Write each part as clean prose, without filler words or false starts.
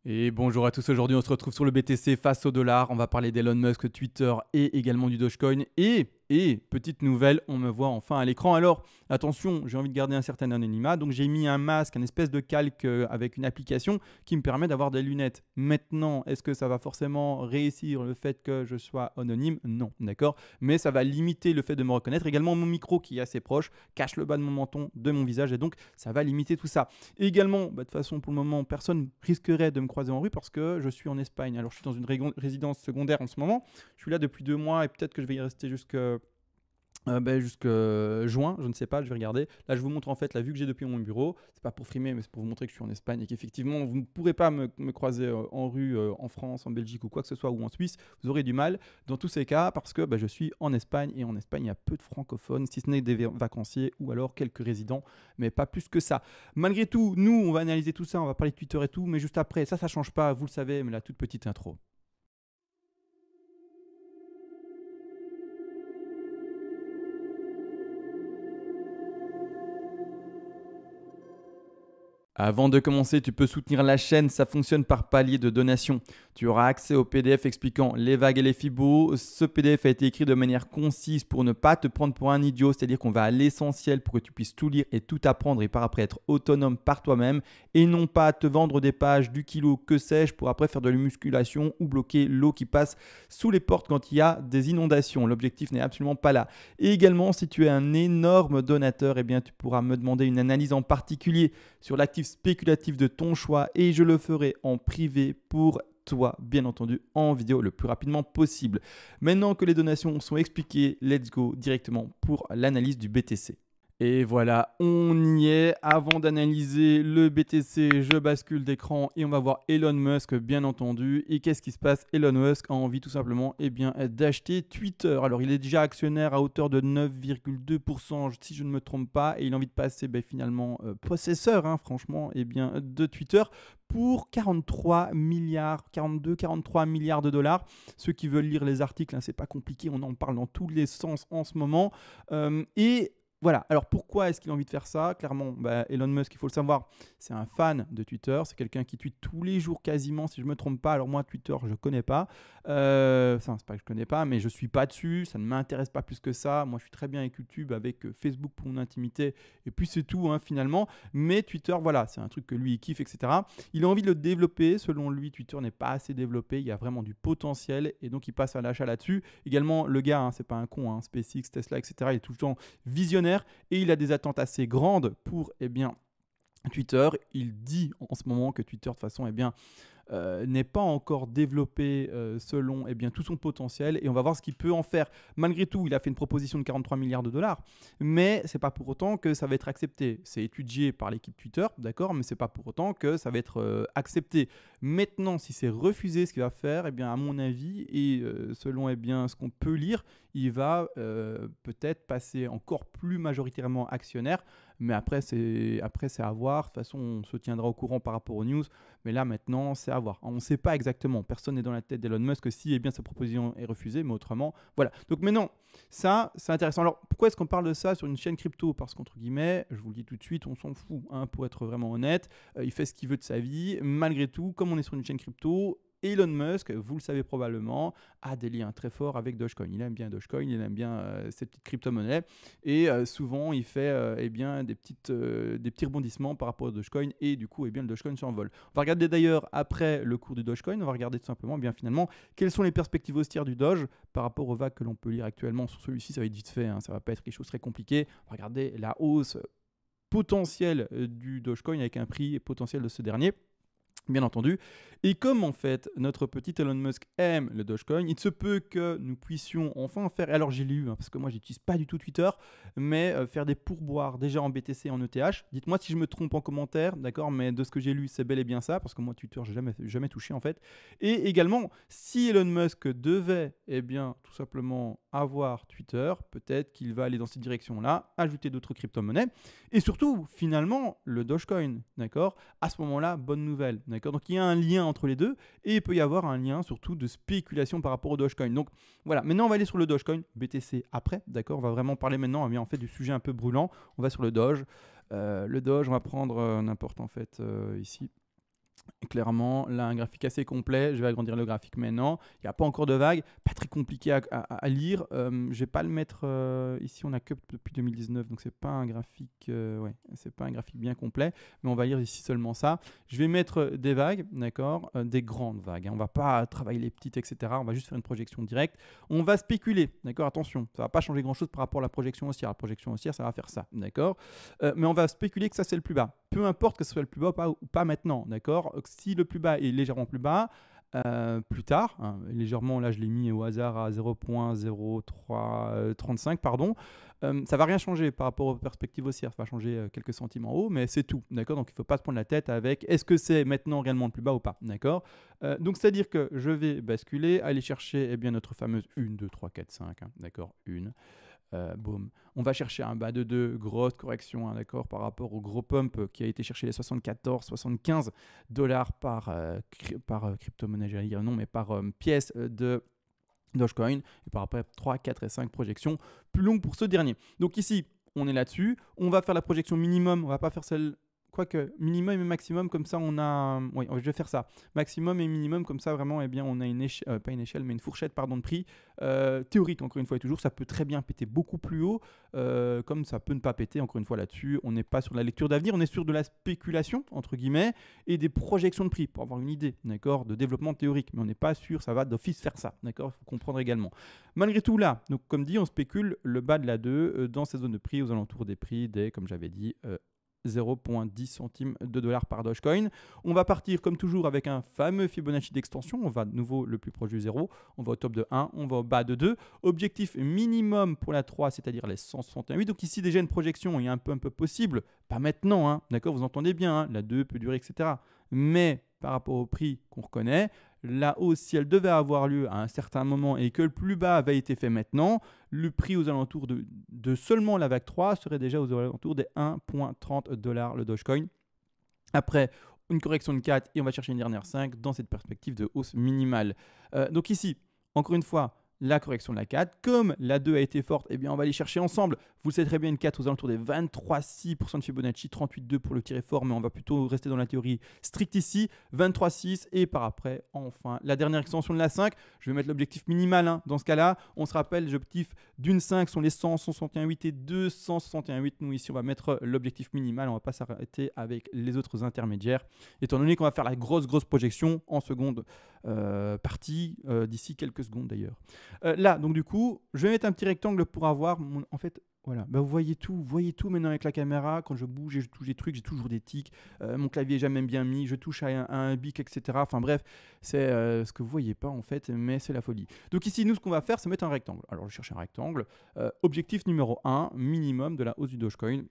Et bonjour à tous, aujourd'hui on se retrouve sur le BTC face au dollar, on va parler d'Elon Musk, Twitter et également du Dogecoin et petite nouvelle, on me voit enfin à l'écran. Alors attention, j'ai envie de garder un certain anonymat, donc j'ai mis un masque, un espèce de calque avec une application qui me permet d'avoir des lunettes. Maintenant, est-ce que ça va forcément réussir le fait que je sois anonyme? Non, d'accord, mais ça va limiter le fait de me reconnaître. Également mon micro qui est assez proche, cache le bas de mon menton, de mon visage et donc ça va limiter tout ça. Et également, de toute façon pour le moment, personne risquerait de me croiser en rue parce que je suis en Espagne. Alors je suis dans une résidence secondaire en ce moment, je suis là depuis 2 mois et peut-être que je vais y rester jusque juin, je ne sais pas, je vais regarder. Là, je vous montre en fait la vue que j'ai depuis mon bureau. C'est pas pour frimer, mais c'est pour vous montrer que je suis en Espagne et qu'effectivement, vous ne pourrez pas me croiser en rue en France, en Belgique ou quoi que ce soit, ou en Suisse. Vous aurez du mal dans tous ces cas parce que je suis en Espagne et en Espagne, il y a peu de francophones, si ce n'est des vacanciers ou alors quelques résidents, mais pas plus que ça. Malgré tout, nous, on va analyser tout ça, on va parler de Twitter et tout, mais juste après, ça change pas, vous le savez, mais la toute petite intro. Avant de commencer, tu peux soutenir la chaîne, ça fonctionne par palier de donation. Tu auras accès au PDF expliquant les vagues et les fibos. Ce PDF a été écrit de manière concise pour ne pas te prendre pour un idiot, c'est-à-dire qu'on va à l'essentiel pour que tu puisses tout lire et tout apprendre et par après être autonome par toi-même et non pas te vendre des pages du kilo, que sais-je, pour après faire de la musculation ou bloquer l'eau qui passe sous les portes quand il y a des inondations. L'objectif n'est absolument pas là. Et également, si tu es un énorme donateur, eh bien, tu pourras me demander une analyse en particulier sur l'actif spéculatif de ton choix et je le ferai en privé pour toi, bien entendu, en vidéo le plus rapidement possible. Maintenant que les donations sont expliquées, let's go directement pour l'analyse du BTC. Et voilà, on y est. Avant d'analyser le BTC, je bascule d'écran et on va voir Elon Musk, bien entendu. Et qu'est-ce qui se passe? Elon Musk a envie tout simplement d'acheter Twitter. Alors, il est déjà actionnaire à hauteur de 9,2%, si je ne me trompe pas. Et il a envie de passer finalement possesseur, franchement, de Twitter pour 43 milliards, 42, 43 milliards de dollars. Ceux qui veulent lire les articles, c'est pas compliqué, on en parle dans tous les sens en ce moment. Voilà, alors pourquoi est-ce qu'il a envie de faire ça? Clairement, Elon Musk, il faut le savoir, c'est un fan de Twitter, c'est quelqu'un qui tweet tous les jours quasiment, si je ne me trompe pas. Alors moi, Twitter, je ne connais pas, c'est pas que je ne connais pas, mais je ne suis pas dessus, ça ne m'intéresse pas plus que ça. Moi, je suis très bien avec YouTube, avec Facebook pour mon intimité, et puis c'est tout finalement. Mais Twitter, voilà, c'est un truc que lui, il kiffe, etc. Il a envie de le développer, selon lui, Twitter n'est pas assez développé, il y a vraiment du potentiel, et donc il passe à l'achat là-dessus. Également, le gars, c'est pas un con, SpaceX, Tesla, etc., il est tout le temps visionnaire. Et il a des attentes assez grandes pour Twitter. Il dit en ce moment que Twitter de toute façon n'est pas encore développé selon tout son potentiel et on va voir ce qu'il peut en faire. Malgré tout, il a fait une proposition de 43 milliards de dollars, mais c'est pas pour autant que ça va être accepté. C'est étudié par l'équipe Twitter, d'accord, mais c'est pas pour autant que ça va être accepté. Maintenant, si c'est refusé, ce qu'il va faire, à mon avis et selon ce qu'on peut lire, il va peut-être passer encore plus majoritairement actionnaire. Mais après, c'est à voir. De toute façon, on se tiendra au courant par rapport aux news. Mais là, maintenant, c'est à voir. On ne sait pas exactement. Personne n'est dans la tête d'Elon Musk si sa proposition est refusée. Mais autrement, voilà. Donc maintenant, ça, c'est intéressant. Alors, pourquoi est-ce qu'on parle de ça sur une chaîne crypto? Parce qu'entre guillemets, je vous le dis tout de suite, on s'en fout. Pour être vraiment honnête, il fait ce qu'il veut de sa vie. Malgré tout, comme on est sur une chaîne crypto, Elon Musk, vous le savez probablement, a des liens très forts avec Dogecoin. Il aime bien Dogecoin, il aime bien ces petites crypto-monnaies et souvent il fait des petits rebondissements par rapport au Dogecoin et du coup le Dogecoin s'envole. On va regarder d'ailleurs après le cours du Dogecoin, on va regarder tout simplement finalement quelles sont les perspectives haussières du Doge par rapport aux vagues que l'on peut lire actuellement sur celui-ci. Ça va être vite fait, ça va pas être quelque chose de très compliqué. On va regarder la hausse potentielle du Dogecoin avec un prix potentiel de ce dernier. Bien entendu. Et comme en fait notre petit Elon Musk aime le Dogecoin, il se peut que nous puissions enfin faire, alors j'ai lu, parce que moi j'utilise pas du tout Twitter, mais faire des pourboires déjà en BTC et en ETH. Dites-moi si je me trompe en commentaire, d'accord, mais de ce que j'ai lu, c'est bel et bien ça, parce que moi Twitter, j'ai jamais touché en fait. Et également, si Elon Musk devait, tout simplement avoir Twitter, peut-être qu'il va aller dans cette direction-là, ajouter d'autres crypto-monnaies, et surtout, finalement, le Dogecoin, d'accord. À ce moment-là, bonne nouvelle, d'accord. Donc il y a un lien entre les deux et il peut y avoir un lien surtout de spéculation par rapport au Dogecoin. Donc voilà, maintenant on va aller sur le Dogecoin, BTC après, d'accord. On va vraiment parler maintenant en fait du sujet un peu brûlant. On va sur le Doge. Le Doge, on va prendre n'importe en fait ici. Clairement, là, un graphique assez complet. Je vais agrandir le graphique maintenant. Il n'y a pas encore de vague. Pas très compliqué à lire. Je ne vais pas le mettre ici. On a que depuis 2019, donc c'est pas un graphique. Ouais, c'est pas un graphique bien complet. Mais on va lire ici seulement ça. Je vais mettre des vagues, d'accord, des grandes vagues. Hein. On va pas travailler les petites, etc. On va juste faire une projection directe. On va spéculer, d'accord. Attention, ça va pas changer grand-chose par rapport à la projection haussière. La projection haussière, ça va faire ça, d'accord. Mais on va spéculer que ça c'est le plus bas. Peu importe que ce soit le plus bas ou pas maintenant, d'accord. Si le plus bas est légèrement plus bas, plus tard, hein, légèrement, là je l'ai mis au hasard à 0,0335, pardon, ça ne va rien changer par rapport aux perspectives haussières, ça va changer quelques centimes en haut, mais c'est tout, d'accord. Donc il ne faut pas se prendre la tête avec est-ce que c'est maintenant réellement le plus bas ou pas, d'accord. Donc c'est-à-dire que je vais basculer, aller chercher eh bien, notre fameuse 1, 2, 3, 4, 5, hein, d'accord, 1. Boom. On va chercher un bas de 2, grosse correction, hein, d'accord, par rapport au gros pump qui a été chercher les 74-75 dollars par crypto-monnaie, j'allais dire non, mais par pièce de Dogecoin, et par après 3, 4 et 5 projections plus longues pour ce dernier. Donc ici, on est là-dessus, on va faire la projection minimum, on va pas faire celle... Quoique, minimum et maximum, comme ça, on a... Oui, je vais faire ça. Maximum et minimum, comme ça, vraiment, eh bien, on a une échelle, pas une échelle, mais une fourchette, pardon, de prix théorique, encore une fois et toujours. Ça peut très bien péter beaucoup plus haut, comme ça peut ne pas péter, encore une fois, là-dessus. On n'est pas sur la lecture d'avenir, on est sur de la spéculation, entre guillemets, et des projections de prix, pour avoir une idée, d'accord, de développement théorique. Mais on n'est pas sûr, ça va d'office faire ça, d'accord. Il faut comprendre également. Malgré tout, là, donc, comme dit, on spécule le bas de la 2 dans ces zones de prix, aux alentours des prix des, comme j'avais dit, 0,10 centimes de dollars par Dogecoin. On va partir comme toujours avec un fameux Fibonacci d'extension. On va de nouveau le plus proche du 0. On va au top de 1, on va au bas de 2. Objectif minimum pour la 3, c'est-à-dire les 168. Donc ici déjà une projection, il y a un peu possible. Pas maintenant, hein, d'accord, vous entendez bien, hein, la 2 peut durer, etc. Mais par rapport au prix qu'on reconnaît, la hausse, si elle devait avoir lieu à un certain moment et que le plus bas avait été fait maintenant, le prix aux alentours de seulement la vague 3 serait déjà aux alentours des 1,30 dollars le Dogecoin. Après, une correction de 4 et on va chercher une dernière 5 dans cette perspective de hausse minimale. Donc ici, encore une fois, la correction de la 4. Comme la 2 a été forte, eh bien on va aller chercher ensemble. Vous le savez très bien, une 4 aux alentours des 23,6% de Fibonacci, 38,2 pour le tirer fort, mais on va plutôt rester dans la théorie stricte ici, 23,6 et par après, enfin, la dernière extension de la 5. Je vais mettre l'objectif minimal hein, dans ce cas-là. On se rappelle, les objectifs d'une 5 sont les 161,8 et 261,8. Nous ici, on va mettre l'objectif minimal. On ne va pas s'arrêter avec les autres intermédiaires, étant donné qu'on va faire la grosse projection en seconde partie d'ici quelques secondes d'ailleurs. Là, donc du coup, je vais mettre un petit rectangle pour avoir, en fait, voilà, bah, vous voyez tout maintenant avec la caméra. Quand je bouge et je touche des trucs, j'ai toujours des tics. Mon clavier est jamais bien mis, je touche à un bic, etc. Enfin bref, c'est ce que vous voyez pas en fait, mais c'est la folie. Donc ici, nous, ce qu'on va faire, c'est mettre un rectangle. Alors, je cherche un rectangle. Objectif numéro 1, minimum de la hausse du Dogecoin.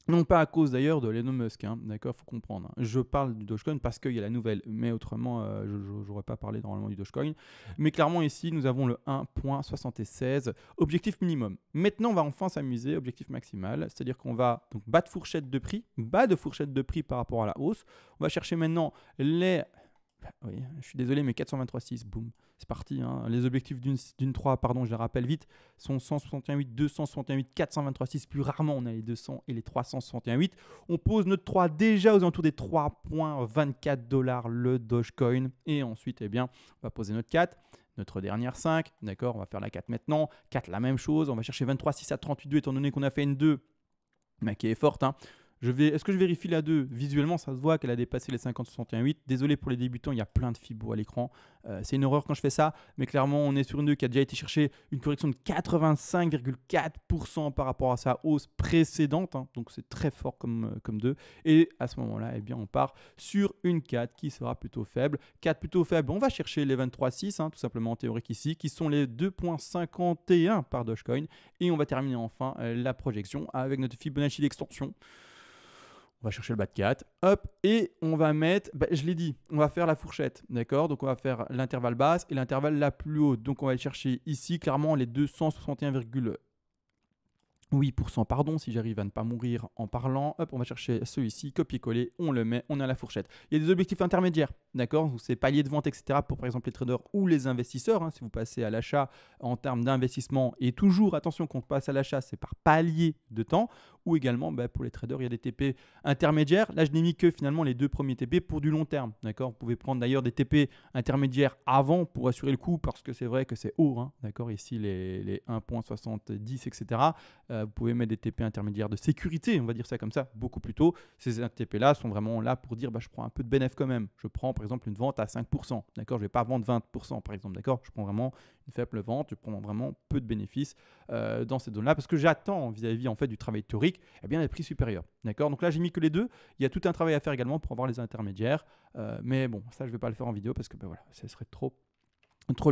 Non pas à cause d'ailleurs de Elon Musk, hein, d'accord, faut comprendre. Hein. Je parle du Dogecoin parce qu'il y a la nouvelle, mais autrement, je n'aurais pas parlé normalement du Dogecoin. Mais clairement ici, nous avons le 1,76, objectif minimum. Maintenant, on va enfin s'amuser, objectif maximal, c'est-à-dire qu'on va donc bas de fourchette de prix par rapport à la hausse. On va chercher maintenant les... Oui, je suis désolé, mais 423,6, boum, c'est parti. Hein. Les objectifs d'une 3, pardon, je les rappelle vite, sont 161,8, 261,8, 423,6. Plus rarement, on a les 200 et les 361,8. On pose notre 3 déjà aux alentours des 3,24 dollars le Dogecoin. Et ensuite, eh bien, on va poser notre 4. Notre dernière 5, d'accord, on va faire la 4 maintenant. 4, la même chose, on va chercher 23,6 à 38,2 étant donné qu'on a fait une 2, mais qui est forte, hein. Est-ce que je vérifie la 2? Visuellement, ça se voit qu'elle a dépassé les 50,61,8. Désolé pour les débutants, il y a plein de fibos à l'écran. C'est une horreur quand je fais ça, mais clairement, on est sur une 2 qui a déjà été chercher une correction de 85,4% par rapport à sa hausse précédente. Hein, donc, c'est très fort comme 2. Et à ce moment-là, eh bien, on part sur une 4 qui sera plutôt faible. 4 plutôt faible, on va chercher les 23,6, hein, tout simplement en théorique ici, qui sont les 2,51 par Dogecoin. Et on va terminer enfin la projection avec notre Fibonacci d'extension. On va chercher le bas de 4, hop, et on va mettre, je l'ai dit, on va faire la fourchette, d'accord? Donc on va faire l'intervalle basse et l'intervalle la plus haute. Donc on va aller chercher ici, clairement, les 261,8%, pardon, si j'arrive à ne pas mourir en parlant. Hop, on va chercher ceux ici, copier-coller, on le met, on a la fourchette. Il y a des objectifs intermédiaires. d'accord, c'est palier de vente, etc. pour par exemple les traders ou les investisseurs, hein, si vous passez à l'achat en termes d'investissement. Et toujours, attention, quand on passe à l'achat, c'est par palier de temps. Ou également, pour les traders, il y a des TP intermédiaires. Là, je n'ai mis que finalement les 2 premiers TP pour du long terme, d'accord. Vous pouvez prendre d'ailleurs des TP intermédiaires avant pour assurer le coup, parce que c'est vrai que c'est haut, hein, d'accord. Ici, les 1,70, etc. Vous pouvez mettre des TP intermédiaires de sécurité, on va dire ça comme ça, beaucoup plus tôt. Ces TP-là sont vraiment là pour dire, je prends un peu de bénéfice quand même. Je prends par exemple une vente à 5%, d'accord. Je ne vais pas vendre 20% par exemple, d'accord. Je prends vraiment une faible vente, je prends vraiment peu de bénéfices dans cette zone-là, parce que j'attends vis-à-vis en fait du travail théorique, les prix supérieurs, d'accord. Donc là, j'ai mis que les deux. Il y a tout un travail à faire également pour avoir les intermédiaires, mais bon, ça, je ne vais pas le faire en vidéo parce que voilà, ça serait trop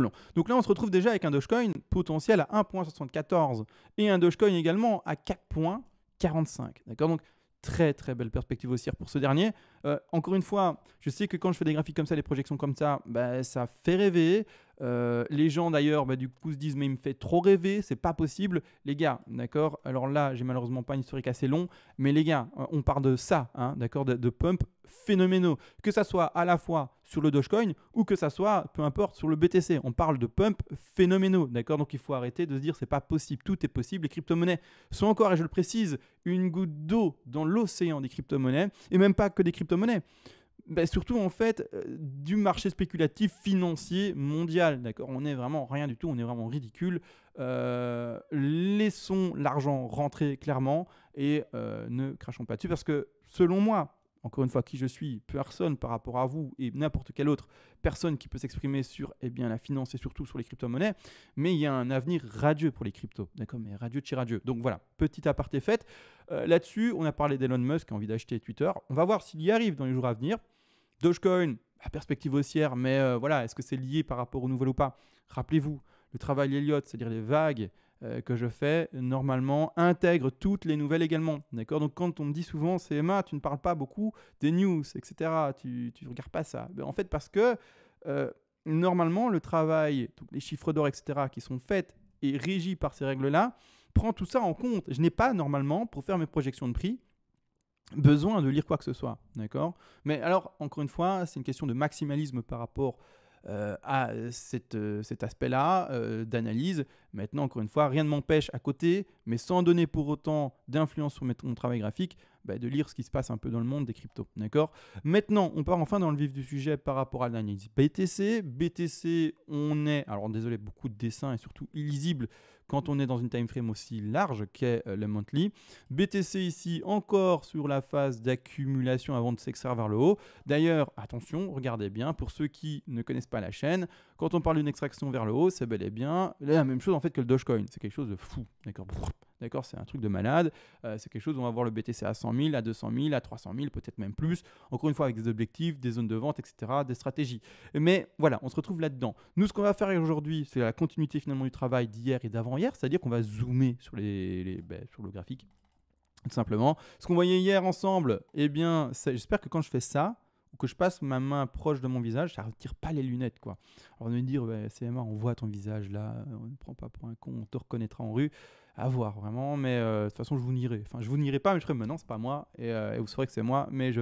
long. Donc là, on se retrouve déjà avec un Dogecoin potentiel à 1,74 et un Dogecoin également à 4,45. D'accord. Donc, très très belle perspective haussière pour ce dernier. Encore une fois, je sais que quand je fais des graphiques comme ça, les projections comme ça, ça fait rêver. Les gens d'ailleurs du coup se disent mais il me fait trop rêver, c'est pas possible. Les gars, d'accord. Alors là, j'ai malheureusement pas un historique assez long, mais les gars, on parle de ça, hein, d'accord, de pump phénoménaux. Que ça soit à la fois sur le Dogecoin ou que ça soit, peu importe, sur le BTC. On parle de pump phénoménaux, d'accord. Donc il faut arrêter de se dire c'est pas possible, tout est possible. Les crypto-monnaies sont encore, et je le précise, une goutte d'eau dans l'océan des crypto-monnaies, et même pas que des crypto-monnaies. Surtout en fait du marché spéculatif financier mondial, d'accord. On n'est vraiment rien du tout, on est vraiment ridicule. Laissons l'argent rentrer clairement et ne crachons pas dessus, parce que selon moi, encore une fois, qui je suis, personne par rapport à vous et n'importe quelle autre personne qui peut s'exprimer sur la finance et surtout sur les crypto-monnaies, mais il y a un avenir radieux pour les cryptos, d'accord, mais radieux de chez radieux. Donc voilà, petit aparté fait. Là-dessus, on a parlé d'Elon Musk qui a envie d'acheter Twitter. On va voir s'il y arrive dans les jours à venir. Dogecoin, à perspective haussière, mais voilà, est-ce que c'est lié par rapport aux nouvelles ou pas? Rappelez-vous, le travail Elliott, c'est-à-dire les vagues que je fais, normalement, intègre toutes les nouvelles également. D'accord. Donc quand on me dit souvent, c'est Emma, tu ne parles pas beaucoup des news, etc., tu ne regardes pas ça. En fait, parce que normalement, le travail, les chiffres d'or, etc., qui sont faits et régis par ces règles-là, prend tout ça en compte. Je n'ai pas, normalement, pour faire mes projections de prix, besoin de lire quoi que ce soit, d'accord. Mais alors, encore une fois, c'est une question de maximalisme par rapport à cet aspect-là d'analyse. Maintenant, encore une fois, rien ne m'empêche à côté, mais sans donner pour autant d'influence sur mon travail graphique, de lire ce qui se passe un peu dans le monde des cryptos, d'accord. Maintenant, on part enfin dans le vif du sujet par rapport à l'analyse BTC. BTC, on est, alors désolé, beaucoup de dessins et surtout illisible quand on est dans une time frame aussi large qu'est le monthly. BTC ici, encore sur la phase d'accumulation avant de s'extraire vers le haut. D'ailleurs, attention, regardez bien, pour ceux qui ne connaissent pas la chaîne, quand on parle d'une extraction vers le haut, c'est bel et bien la même chose en fait que le Dogecoin. C'est quelque chose de fou, d'accord. D'accord, c'est un truc de malade. C'est quelque chose où on va voir le BTC à 100 000, à 200 000, à 300 000, peut-être même plus. Encore une fois, avec des objectifs, des zones de vente, etc., des stratégies. Mais voilà, on se retrouve là-dedans. Nous, ce qu'on va faire aujourd'hui, c'est la continuité finalement du travail d'hier et d'avant-hier, c'est-à-dire qu'on va zoomer sur, sur le graphique, tout simplement. Ce qu'on voyait hier ensemble, j'espère que quand je fais ça, ou que je passe ma main proche de mon visage, ça ne retire pas les lunettes, quoi. Alors, de me dire, CMA, on voit ton visage là, on ne prend pas pour un con, on te reconnaîtra en rue. À voir, vraiment, mais de toute façon, je vous nierai. Enfin, je vous nierai pas, mais je ferai, non, c'est pas moi, et vous saurez que c'est moi, mais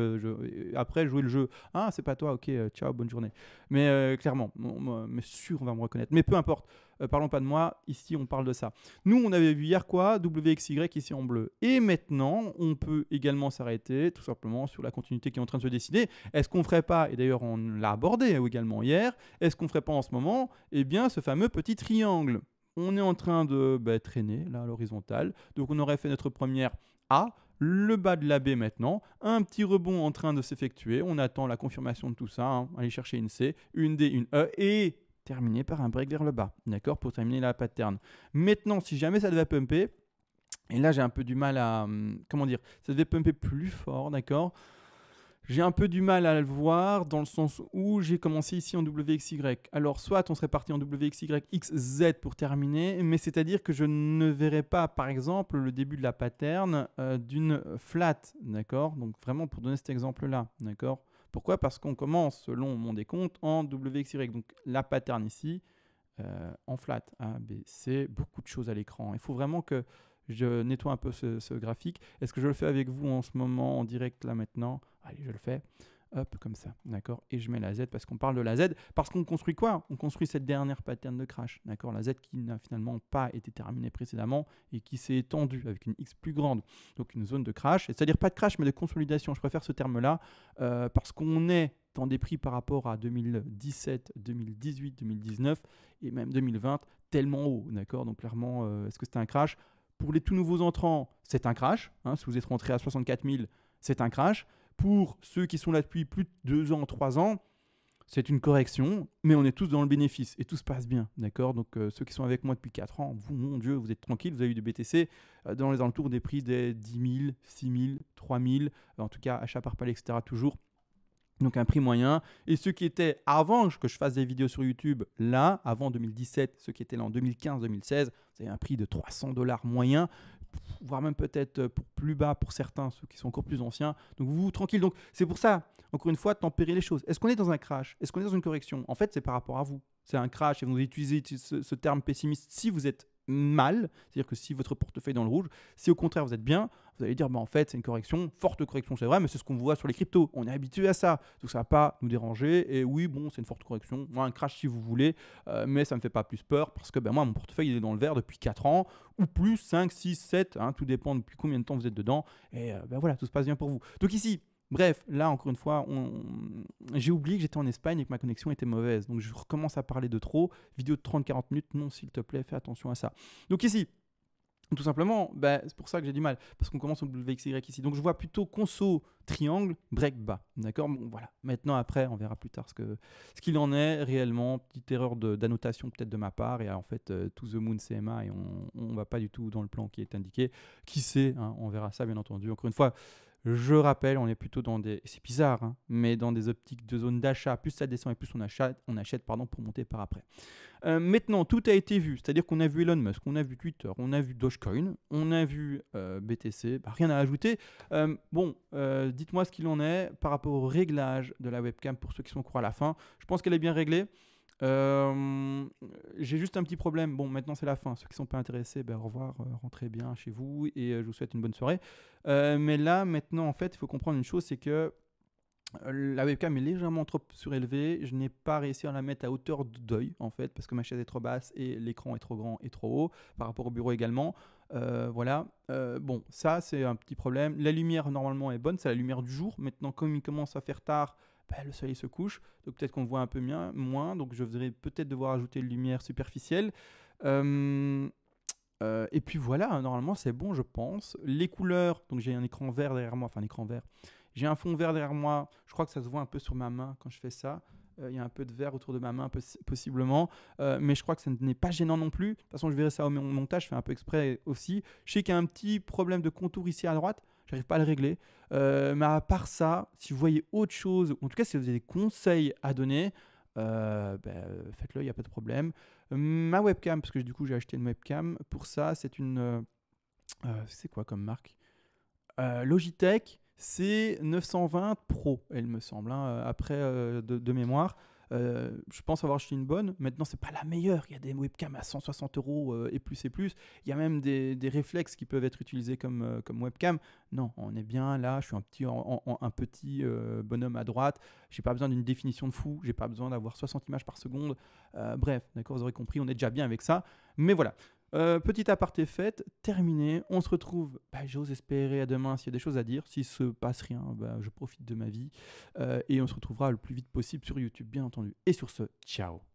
après, jouer le jeu. Ah, c'est pas toi, ok, ciao, bonne journée. Mais clairement, mais sûr, on va me reconnaître. Mais peu importe, parlons pas de moi, ici, on parle de ça. Nous, on avait vu hier quoi? WXY ici en bleu. Et maintenant, on peut également s'arrêter, tout simplement, sur la continuité qui est en train de se décider. Est-ce qu'on ferait pas, et d'ailleurs, on l'a abordé également hier, est-ce qu'on ferait pas en ce moment, ce fameux petit triangle? On est en train de traîner là à l'horizontale. Donc on aurait fait notre première A, le bas de la B maintenant, un petit rebond en train de s'effectuer. On attend la confirmation de tout ça. Hein. Aller chercher une C, une D, une E et terminer par un break vers le bas. D'accord, pour terminer la pattern. Maintenant, si jamais ça devait pumper, et là j'ai un peu du mal à... Comment dire? Ça devait pumper plus fort, d'accord? J'ai un peu du mal à le voir dans le sens où j'ai commencé ici en WXY. Alors, soit on serait parti en WXY XZ pour terminer, mais c'est-à-dire que je ne verrai pas, par exemple, le début de la pattern d'une flat, d'accord? Donc, vraiment pour donner cet exemple-là, d'accord? Pourquoi? Parce qu'on commence, selon mon décompte, en WXY. Donc, la pattern ici, en flat, A, B, C, beaucoup de choses à l'écran. Il faut vraiment que je nettoie un peu ce graphique. Est-ce que je le fais avec vous en ce moment, en direct, là, maintenant? Allez, je le fais. Hop, comme ça, d'accord. Et je mets la Z parce qu'on parle de la Z. Parce qu'on construit quoi? On construit cette dernière pattern de crash, d'accord. La Z qui n'a finalement pas été terminée précédemment et qui s'est étendue avec une X plus grande. Donc une zone de crash, c'est-à-dire pas de crash mais de consolidation. Je préfère ce terme-là parce qu'on est dans des prix par rapport à 2017, 2018, 2019 et même 2020 tellement haut, d'accord. Donc clairement, est-ce que c'est un crash? Pour les tout nouveaux entrants, c'est un crash. Hein, si vous êtes rentré à 64 000, c'est un crash. Pour ceux qui sont là depuis plus de 2 ans, 3 ans, c'est une correction, mais on est tous dans le bénéfice et tout se passe bien, d'accord. Donc ceux qui sont avec moi depuis 4 ans, vous, mon Dieu, vous êtes tranquille, vous avez eu du BTC dans les alentours des prix des 10 000, 6 000, 3 000, en tout cas achat par palier, etc. toujours. Donc un prix moyen. Et ceux qui étaient avant que je fasse des vidéos sur YouTube, là, avant 2017, ceux qui étaient là en 2015-2016, vous avez un prix de 300 $ moyen, voire même peut-être pour plus bas pour certains, ceux qui sont encore plus anciens. Donc vous, tranquille. Donc c'est pour ça, encore une fois, tempérer les choses. Est-ce qu'on est dans un crash? Est-ce qu'on est dans une correction? En fait, c'est par rapport à vous. C'est un crash et vous utilisez ce terme pessimiste si vous êtes mal, c'est-à-dire que si votre portefeuille est dans le rouge, si au contraire vous êtes bien, vous allez dire bah en fait c'est une correction, forte correction c'est vrai, mais c'est ce qu'on voit sur les cryptos, on est habitué à ça, donc ça va pas nous déranger, et oui bon c'est une forte correction, moi un crash si vous voulez, mais ça me fait pas plus peur, parce que ben, moi mon portefeuille il est dans le vert depuis 4 ans, ou plus, 5, 6, 7, hein, tout dépend depuis combien de temps vous êtes dedans, et ben voilà, tout se passe bien pour vous. Donc ici, bref, là encore une fois, j'ai oublié que j'étais en Espagne et que ma connexion était mauvaise. Donc je recommence à parler de trop. Vidéo de 30-40 minutes, non s'il te plaît, fais attention à ça. Donc ici, tout simplement, c'est pour ça que j'ai du mal. Parce qu'on commence au WXY ici. Donc je vois plutôt conso, triangle, break bas. D'accord. Bon voilà. Maintenant après, on verra plus tard ce qu'il en est réellement. Petite erreur d'annotation peut-être de ma part. Et en fait, to the moon CMA et on ne va pas du tout dans le plan qui est indiqué. Qui sait, hein, on verra ça bien entendu. Encore une fois, je rappelle, on est plutôt dans des, c'est bizarre, hein, mais dans des optiques de zone d'achat. Plus ça descend et plus on achète pour monter par après. Maintenant, tout a été vu, c'est-à-dire qu'on a vu Elon Musk, on a vu Twitter, on a vu Dogecoin, on a vu BTC, rien à ajouter. Dites-moi ce qu'il en est par rapport au réglage de la webcam pour ceux qui sont au cours à la fin. Je pense qu'elle est bien réglée. J'ai juste un petit problème. Bon, maintenant c'est la fin. Ceux qui ne sont pas intéressés, au revoir, rentrez bien chez vous et je vous souhaite une bonne soirée. Mais là, maintenant, en fait, il faut comprendre une chose, c'est que la webcam est légèrement trop surélevée. Je n'ai pas réussi à la mettre à hauteur d'œil, en fait, parce que ma chaise est trop basse et l'écran est trop grand et trop haut, par rapport au bureau également. Voilà. Bon, ça, c'est un petit problème. La lumière, normalement, est bonne. C'est la lumière du jour. Maintenant, comme il commence à faire tard, le soleil se couche, donc peut-être qu'on voit un peu moins, donc je vais peut-être devoir ajouter une lumière superficielle. Et puis voilà, normalement c'est bon je pense. Les couleurs, donc j'ai un écran vert derrière moi, enfin un écran vert. J'ai un fond vert derrière moi, je crois que ça se voit un peu sur ma main quand je fais ça. Il y a un peu de vert autour de ma main possiblement, mais je crois que ça n'est pas gênant non plus. De toute façon je verrai ça au montage, je fais un peu exprès aussi. Je sais qu'il y a un petit problème de contour ici à droite, j'arrive pas à le régler. Mais à part ça, si vous voyez autre chose, ou en tout cas si vous avez des conseils à donner, faites-le, il n'y a pas de problème. Ma webcam, parce que du coup j'ai acheté une webcam, pour ça c'est une... c'est quoi comme marque? Logitech C920 Pro, elle me semble, hein, après de mémoire. Je pense avoir acheté une bonne. Maintenant, c'est pas la meilleure. Il y a des webcams à 160 € et plus et plus. Il y a même des réflexes qui peuvent être utilisés comme webcam. Non, on est bien là. Je suis un petit bonhomme à droite. J'ai pas besoin d'une définition de fou. J'ai pas besoin d'avoir 60 images par seconde. Bref, d'accord, vous aurez compris. On est déjà bien avec ça. Mais voilà. Petit aparté fait, terminé. On se retrouve, j'ose espérer à demain s'il y a des choses à dire. S'il se passe rien, je profite de ma vie. Et on se retrouvera le plus vite possible sur YouTube, bien entendu. Et sur ce, ciao.